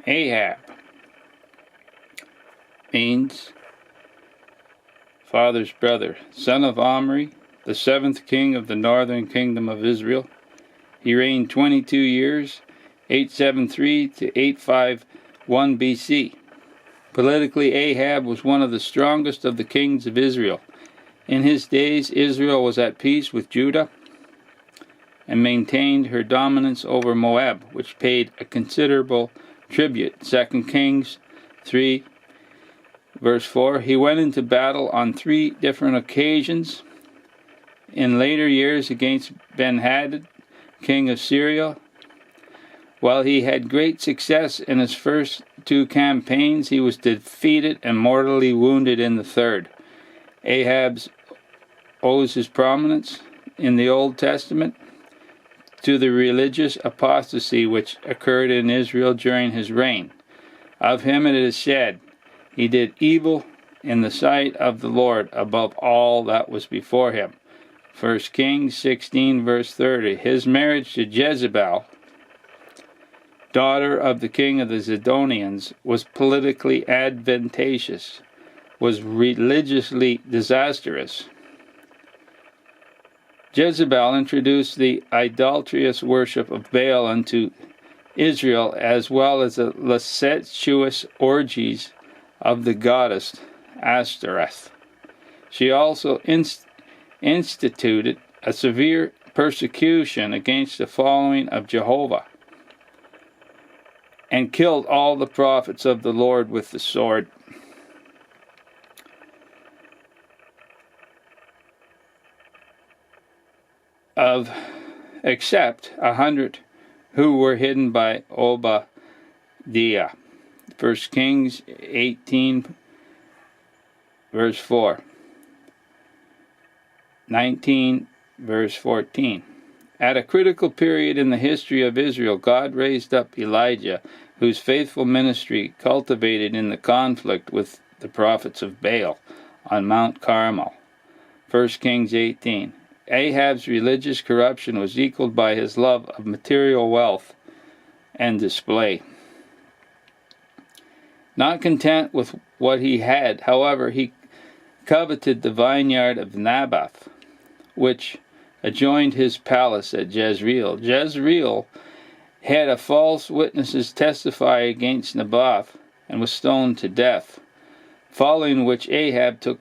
Ahab means father's brother, son of Omri, the seventh king of the northern kingdom of Israel. He reigned 22 years, 873 to 851 BC. Politically, Ahab was one of the strongest of the kings of Israel. In his days, Israel was at peace with Judah and maintained her dominance over Moab, which paid a considerable tribute. 2 Kings 3, verse 4. He went into battle on 3 different occasions. In later years against Ben-Hadad, king of Syria. While he had great success in his first 2 campaigns, he was defeated and mortally wounded in the third. Ahab owes his prominence in the Old Testament to the religious apostasy which occurred in Israel during his reign. Of him it is said, he did evil in the sight of the Lord above all that was before him. 1 Kings 16, verse 30. His marriage to Jezebel, daughter of the king of the Zidonians, was politically advantageous, was religiously disastrous. Jezebel introduced the idolatrous worship of Baal unto Israel, as well as the licentious orgies of the goddess Ashtoreth. She also instituted a severe persecution against the following of Jehovah, and killed all the prophets of the Lord with the sword. Except 100 who were hidden by Obadiah. 1 Kings 18, verse 4. 19, verse 14. At a critical period in the history of Israel, God raised up Elijah, whose faithful ministry culminated in the conflict with the prophets of Baal on Mount Carmel. 1 Kings 18. Ahab's religious corruption was equaled by his love of material wealth and display. Not content with what he had, however, he coveted the vineyard of Naboth, which adjoined his palace at Jezreel. Jezreel had a false witnesses testify against Naboth and was stoned to death, following which Ahab took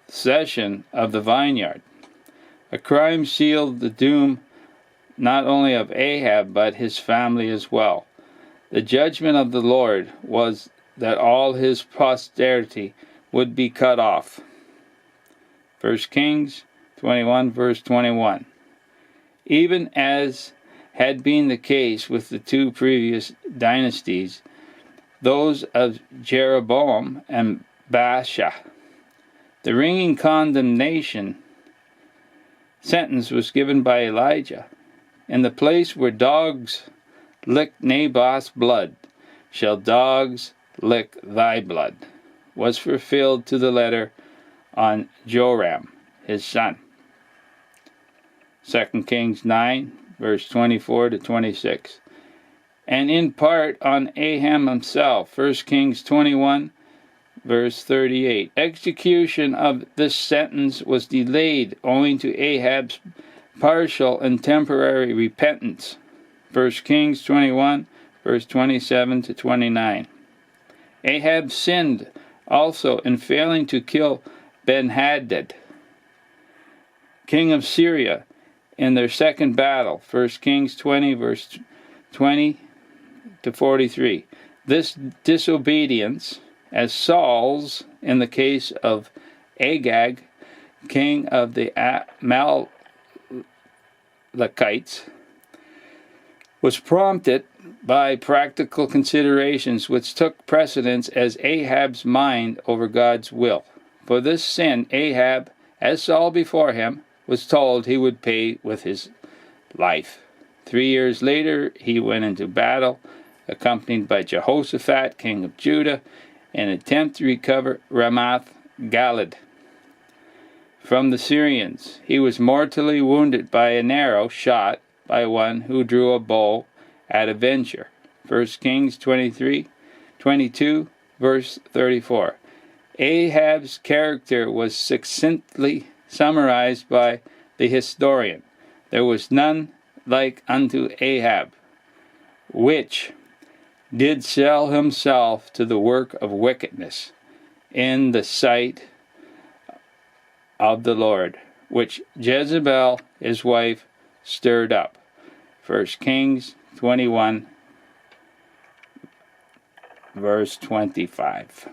possession of the vineyard. A crime sealed the doom not only of Ahab but his family as well. The judgment of the Lord was that all his posterity would be cut off. 1 Kings 21, verse 21. Even as had been the case with the 2 previous dynasties, those of Jeroboam and Baasha, the ringing condemnation sentence was given by Elijah. In the place where dogs licked Naboth's blood, shall dogs lick thy blood, was fulfilled to the letter on Joram, his son. 2 Kings 9, verse 24 to 26. And in part on Ahab himself, 1 Kings 21, verse 38. Execution of this sentence was delayed owing to Ahab's partial and temporary repentance. 1 Kings 21, verse 27 to 29. Ahab sinned also in failing to kill Ben-Hadad, king of Syria, in their second battle. 1 Kings 20, verse 20 to 43. This disobedience, as Saul's in the case of Agag, king of the Amalekites, was prompted by practical considerations which took precedence as Ahab's mind over God's will. For this sin, Ahab, as Saul before him, was told he would pay with his life. 3 years later, he went into battle, accompanied by Jehoshaphat, king of Judah, in an attempt to recover Ramoth Gilead from the Syrians. He was mortally wounded by an arrow shot by one who drew a bow at a venture. 1 Kings 22, verse 34. Ahab's character was succinctly summarized by the historian. There was none like unto Ahab, which did sell himself to the work of wickedness in the sight of the Lord, which Jezebel his wife stirred up. 1 Kings 21, verse 25.